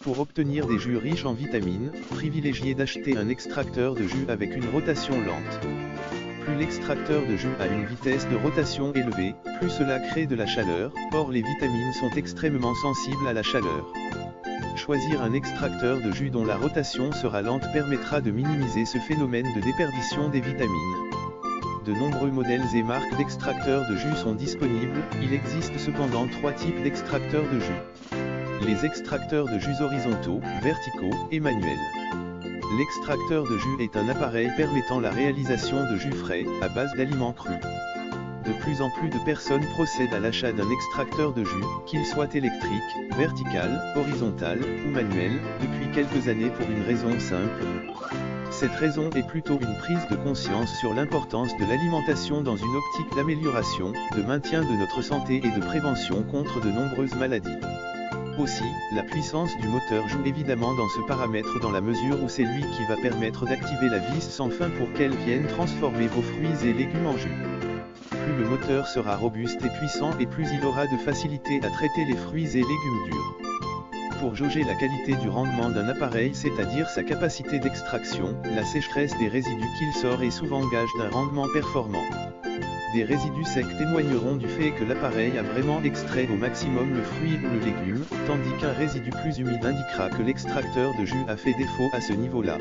Pour obtenir des jus riches en vitamines, privilégiez d'acheter un extracteur de jus avec une rotation lente. Plus l'extracteur de jus a une vitesse de rotation élevée, plus cela crée de la chaleur, or les vitamines sont extrêmement sensibles à la chaleur. Choisir un extracteur de jus dont la rotation sera lente permettra de minimiser ce phénomène de déperdition des vitamines. De nombreux modèles et marques d'extracteurs de jus sont disponibles, il existe cependant 3 types d'extracteurs de jus. Les extracteurs de jus horizontaux, verticaux et manuels. L'extracteur de jus est un appareil permettant la réalisation de jus frais, à base d'aliments crus. De plus en plus de personnes procèdent à l'achat d'un extracteur de jus, qu'il soit électrique, vertical, horizontal, ou manuel, depuis quelques années pour une raison simple. Cette raison est plutôt une prise de conscience sur l'importance de l'alimentation dans une optique d'amélioration, de maintien de notre santé et de prévention contre de nombreuses maladies. Aussi, la puissance du moteur joue évidemment dans ce paramètre dans la mesure où c'est lui qui va permettre d'activer la vis sans fin pour qu'elle vienne transformer vos fruits et légumes en jus. Plus le moteur sera robuste et puissant et plus il aura de facilité à traiter les fruits et légumes durs. Pour jauger la qualité du rendement d'un appareil, c'est-à-dire sa capacité d'extraction, la sécheresse des résidus qu'il sort est souvent gage d'un rendement performant. Des résidus secs témoigneront du fait que l'appareil a vraiment extrait au maximum le fruit ou le légume, tandis qu'un résidu plus humide indiquera que l'extracteur de jus a fait défaut à ce niveau-là.